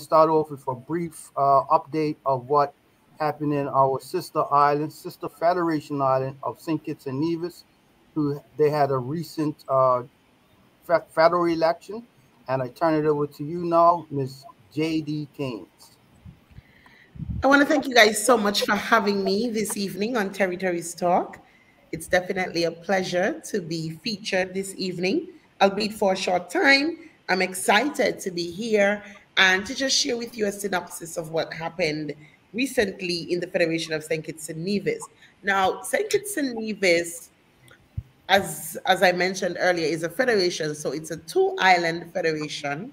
start off with a brief update of what happened in our sister island, sister federation island of St. Kitts and Nevis, who they had a recent federal election. And I turn it over to you now, Ms. Jadee Caines. I want to thank you guys so much for having me this evening on Territories Talk. It's definitely a pleasure to be featured this evening, albeit for a short time. I'm excited to be here and to just share with you a synopsis of what happened recently in the Federation of St. Kitts and Nevis. Now, St. Kitts and Nevis, as I mentioned earlier, is a federation, so it's a two-island federation,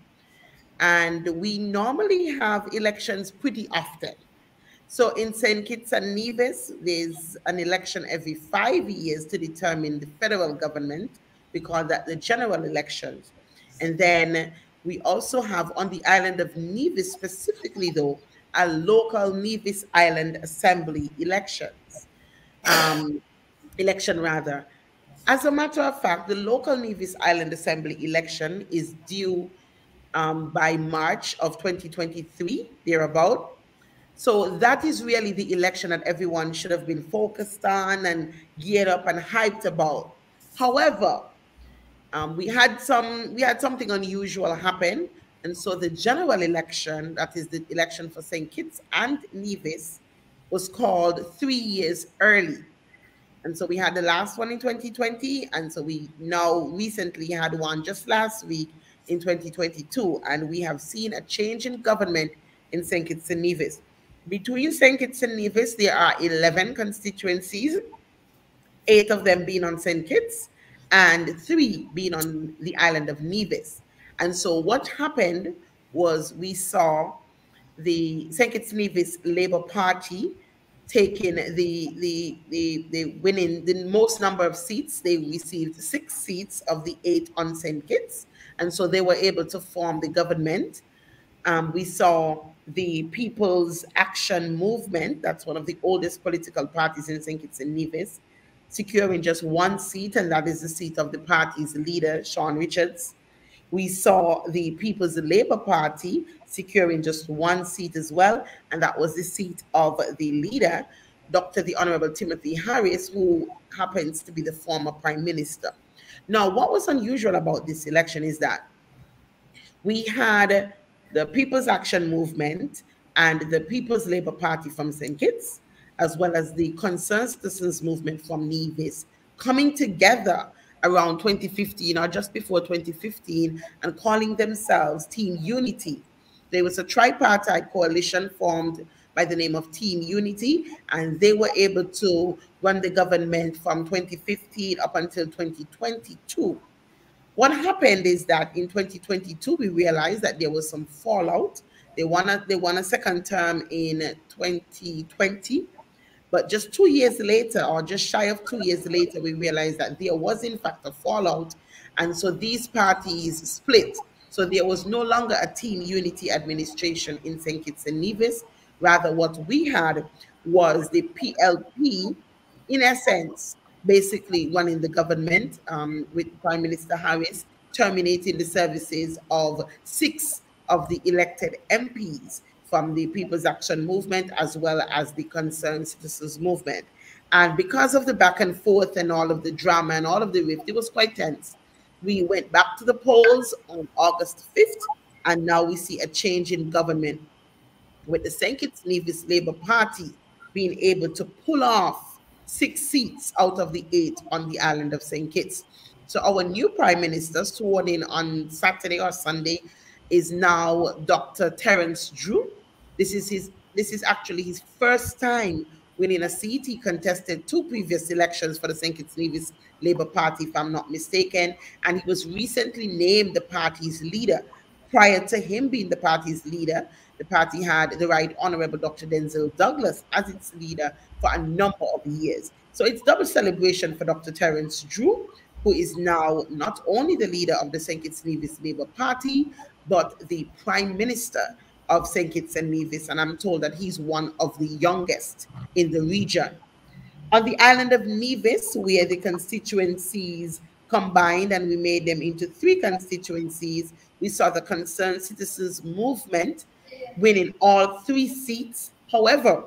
and we normally have elections pretty often. So in St. Kitts and Nevis, there's an election every 5 years to determine the federal government. We call that the general elections. And then we also have on the island of Nevis specifically, though, a local Nevis Island Assembly election rather. As a matter of fact, the local Nevis Island Assembly election is due by March of 2023, thereabout. So that is really the election that everyone should have been focused on and geared up and hyped about. However, we had something unusual happen, and so the general election, that is the election for St. Kitts and Nevis, was called 3 years early. And so we had the last one in 2020, and so we now recently had one just last week in 2022, and we have seen a change in government in St. Kitts and Nevis. Between St. Kitts and Nevis, there are 11 constituencies, 8 of them being on St. Kitts and 3 being on the island of Nevis. And so what happened was we saw the St. Kitts Nevis Labour Party taking the winning the most number of seats. They received 6 seats of the 8 on St. Kitts, and so they were able to form the government. We saw the People's Action Movement, that's one of the oldest political parties in St. Kitts and Nevis, securing just 1 seat, and that is the seat of the party's leader, Sean Richards. We saw the People's Labour Party securing just 1 seat as well, and that was the seat of the leader, the Honorable Timothy Harris, who happens to be the former Prime Minister. Now, what was unusual about this election is that we had the People's Action Movement and the People's Labour Party from St. Kitts, as well as the Concerned Citizens Movement from Nevis, coming together around 2015 or just before 2015 and calling themselves Team Unity. There was a tripartite coalition formed by the name of Team Unity, and they were able to run the government from 2015 up until 2022. What happened is that in 2022, we realized that there was some fallout. They won a second term in 2020. But just 2 years later, or just shy of 2 years later, we realized that there was, in fact, a fallout. And so these parties split. So there was no longer a Team Unity administration in St. Kitts and Nevis. Rather, what we had was the PLP, in essence, basically running the government with Prime Minister Harris terminating the services of 6 of the elected MPs from the People's Action Movement as well as the Concerned Citizens Movement. And because of the back and forth and all of the drama and all of the rift, it was quite tense. We went back to the polls on August 5th, and now we see a change in government with the St. Kitts Nevis Labour Party being able to pull off 6 seats out of the 8 on the island of St. Kitts. So our new Prime Minister, sworn in on Saturday or Sunday, is now Dr. Terence Drew. This is actually his first time winning a seat. He contested 2 previous elections for the St. Kitts Nevis Labour Party, if I'm not mistaken, and he was recently named the party's leader. Prior to him being the party's leader, the party had the Right Honourable Dr. Denzel Douglas as its leader for a number of years. So it's double celebration for Dr. Terence Drew, who is now not only the leader of the St. Kitts Nevis Labour Party, but the Prime Minister of St. Kitts and Nevis. And I'm told that he's one of the youngest in the region. On the island of Nevis, where the constituencies combined and we made them into 3 constituencies, we saw the Concerned Citizens Movement winning all three seats. However,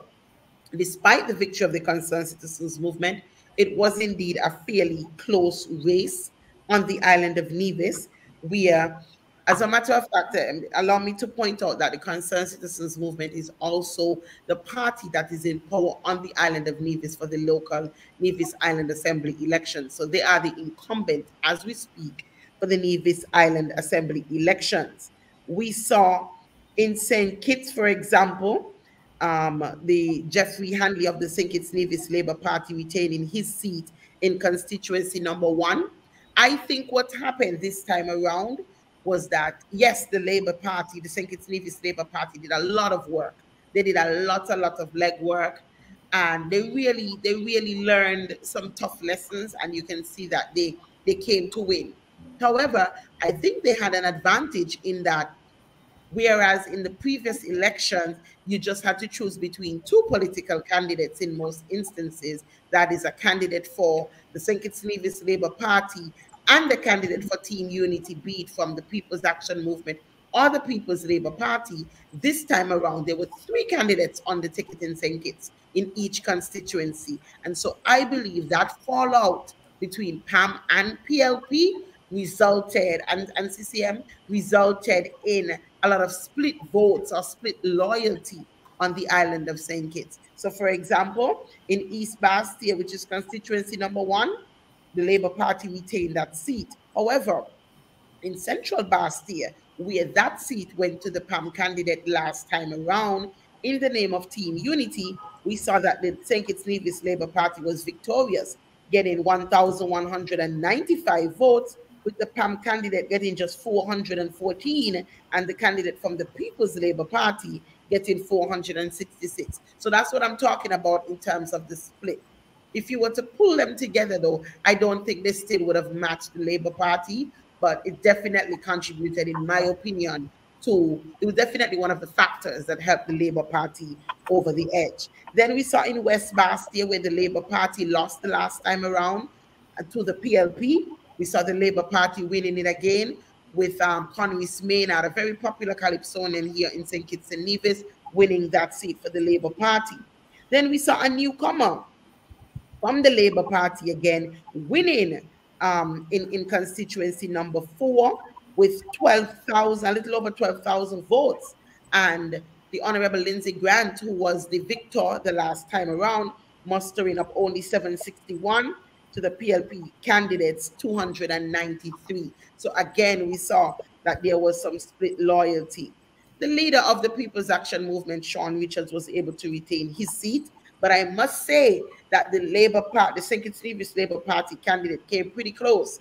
despite the victory of the Concerned Citizens Movement, it was indeed a fairly close race on the island of Nevis, where, as a matter of fact, allow me to point out that the Concerned Citizens Movement is also the party that is in power on the island of Nevis for the local Nevis Island Assembly elections. So they are the incumbent, as we speak, for the Nevis Island Assembly elections. We saw in St. Kitts, for example, the Jeffrey Handley of the St. Kitts Nevis Labour Party retaining his seat in constituency number 1. I think what happened this time around was that, yes, the Labour Party, the St. Kitts Nevis Labour Party, did a lot of work. They did a lot of legwork, and they really learned some tough lessons, and you can see that they came to win. However, I think they had an advantage in that, whereas in the previous elections, you just had to choose between two political candidates in most instances. That is, a candidate for the St. Kitts Nevis Labour Party and a candidate for Team Unity, be it from the People's Action Movement or the People's Labour Party. This time around, there were three candidates on the ticket in St. Kitts in each constituency. And so I believe that fallout between PAM and PLP resulted, and CCM resulted in a lot of split votes or split loyalty on the island of St. Kitts. So, for example, in East Bastia, which is constituency number 1, the Labour Party retained that seat. However, in Central Bastia, where that seat went to the PAM candidate last time around, in the name of Team Unity, we saw that the St. Kitts Nevis Labour Party was victorious, getting 1,195 votes, with the PAM candidate getting just 414, and the candidate from the People's Labour Party getting 466. So that's what I'm talking about in terms of the split. If you were to pull them together, though, I don't think they still would have matched the Labour Party, but it definitely contributed, in my opinion, it was definitely one of the factors that helped the Labour Party over the edge. Then we saw in West Bastia, where the Labour Party lost the last time around to the PLP. We saw the Labour Party winning it again with Conwy Maynard, a very popular Calypsonian here in St. Kitts and Nevis, winning that seat for the Labour Party. Then we saw a newcomer from the Labour Party again, winning in constituency number 4 with 12,000, a little over 12,000 votes. And the Honorable Lindsay Grant, who was the victor the last time around, mustering up only 761 to the PLP candidates 293. So again, we saw that there was some split loyalty. The leader of the People's Action Movement, Sean Richards, was able to retain his seat. But I must say that the Labour Party, the St. Kitts Nevis Labour Party candidate, came pretty close,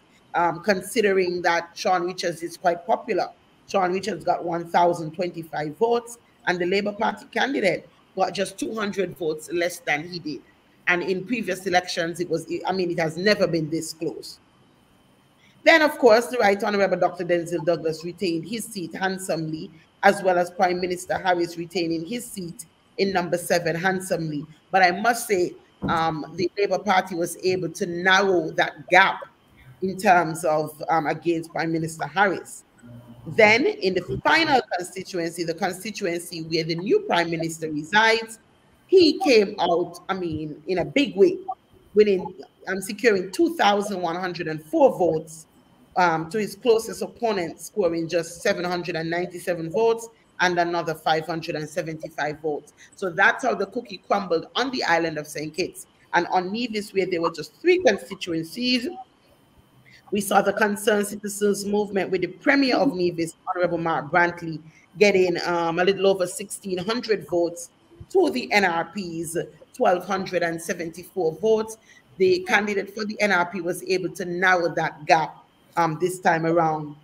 considering that Sean Richards is quite popular. Sean Richards got 1,025 votes, and the Labour Party candidate got just 200 votes less than he did. And in previous elections, it has never been this close. Then, of course, the Right Honorable Dr. Denzil Douglas retained his seat handsomely, as well as Prime Minister Harris retaining his seat in number 7 handsomely. But I must say, the Labour Party was able to narrow that gap in terms of against Prime Minister Harris. Then, in the final constituency, the constituency where the new Prime Minister resides, he came out, in a big way, winning, securing 2,104 votes to his closest opponent, scoring just 797 votes and another 575 votes. So that's how the cookie crumbled on the island of St. Kitts. And on Nevis, where there were just 3 constituencies, we saw the Concerned Citizens Movement with the Premier of Nevis, Honorable Mark Brantley, getting a little over 1,600 votes to the NRP's 1,274 votes. The candidate for the NRP was able to narrow that gap this time around.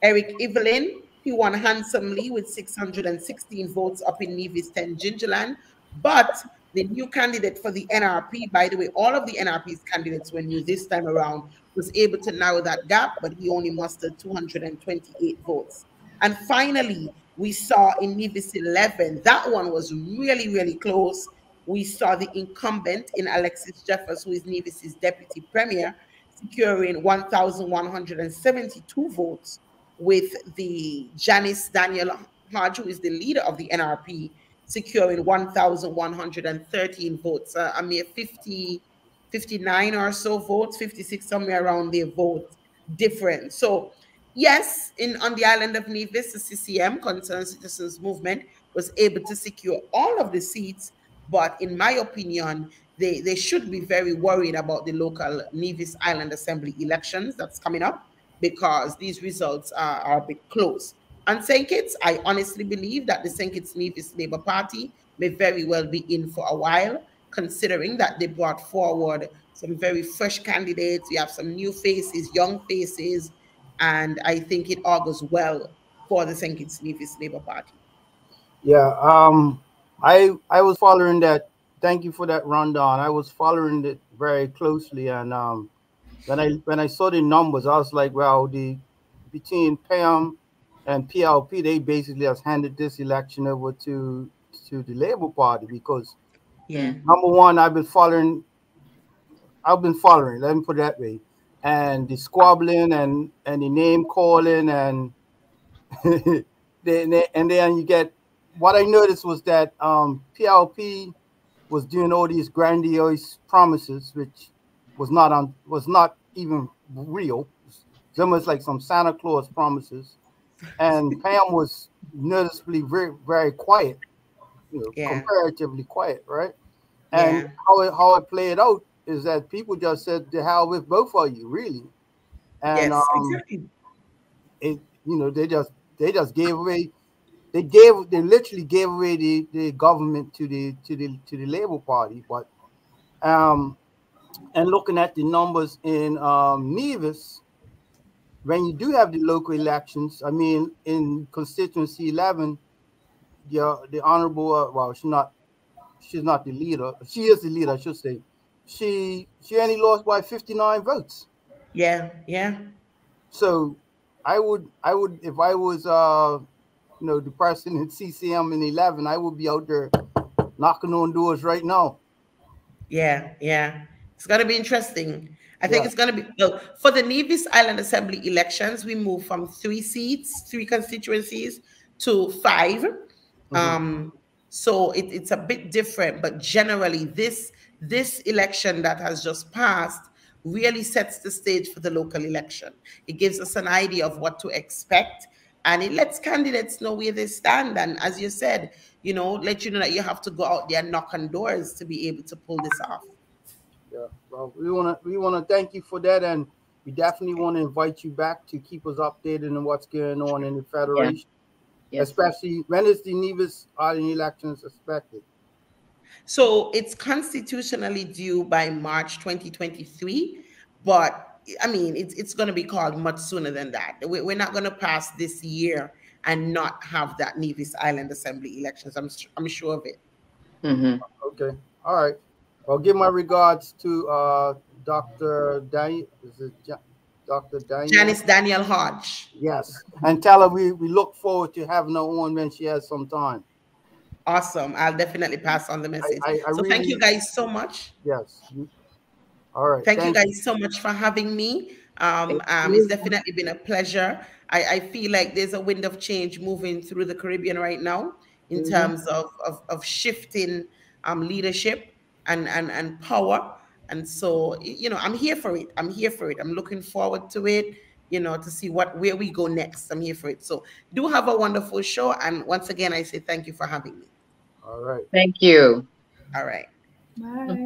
Eric Evelyn, he won handsomely with 616 votes up in Nevis 10 Gingerland. But the new candidate for the NRP, by the way, all of the NRP's candidates were new this time around, was able to narrow that gap, but he only mustered 228 votes. And finally, we saw in Nevis 11, that one was really, really close. We saw the incumbent in Alexis Jeffers, who is Nevis's deputy premier, securing 1,172 votes, with the Janice Daniel Hodge, who is the leader of the NRP, securing 1,113 votes. A mere 59 or so votes, 56 somewhere around their vote difference. So yes, in on the island of Nevis, the CCM, Concerned Citizens Movement, was able to secure all of the seats. But in my opinion, they should be very worried about the local Nevis Island Assembly elections that's coming up, because these results are a bit close. And St. Kitts, I honestly believe that the St. Kitts Nevis Labour Party may very well be in for a while, considering that they brought forward some very fresh candidates. We have some new faces, young faces, and I think it augurs well for the St. Kitts Nevis Labour Party. Yeah. I was following that. Thank you for that rundown. I was following it very closely, and when I saw the numbers, I was like, well, the between PAM and PLP, they basically has handed this election over to the Labour Party because Yeah. number one, I've been following. Let me put it that way, and the squabbling and the name calling and then you get what I noticed was that PLP was doing all these grandiose promises, which was not even real. It's almost like some Santa Claus promises. And Pam was noticeably very quiet, Yeah. comparatively quiet, right? And Yeah. how it played out is that people just said to hell with both of you, really. And Yes, exactly. it they just gave away they literally gave away the government to the Labour Party. But um and looking at the numbers in Nevis, when you do have the local elections, I mean, in constituency 11, the honorable, well, she's not the leader. She is the leader, I should say. She only lost by 59 votes. Yeah. Yeah. So I would if I was the person in CCM in 11, I would be out there knocking on doors right now. Yeah, yeah. It's going to be interesting. I think Yeah. it's going to be, well, for the Nevis Island Assembly elections, we moved from 3 seats, 3 constituencies, to 5. Hmm. Um, so it's a bit different, but generally, this election that has just passed really sets the stage for the local election. It gives us an idea of what to expect, and it lets candidates know where they stand. And as you said, let you know that you have to go out there and knock on doors to be able to pull this off. Yeah. Well, we wanna thank you for that, and we definitely want to invite you back to keep us updated on what's going on in the Yeah. federation, Yes. especially when is the Nevis Island elections expected. So it's constitutionally due by March 2023, but I mean, it's going to be called much sooner than that. We're not going to pass this year and not have that Nevis Island Assembly elections. I'm sure of it. Mm-hmm. Okay. All right. Well, give my regards to Dr. Daniel. Is it Dr. Daniel? Janice Daniel Hodge. Yes. And tell her we look forward to having her on when she has some time. Awesome. I'll definitely pass on the message. I So thank you really, guys so much. yes. All right. Thank you Thank you. guys so much for having me. Thank It's you. definitely been a pleasure. I feel like there's a wind of change moving through the Caribbean right now in Mm-hmm. terms of shifting leadership and power. And so, I'm here for it. I'm here for it. I'm looking forward to it, to see where we go next. I'm here for it. So do have a wonderful show. And once again, I say thank you for having me. All right. Thank you. All right. Mhm.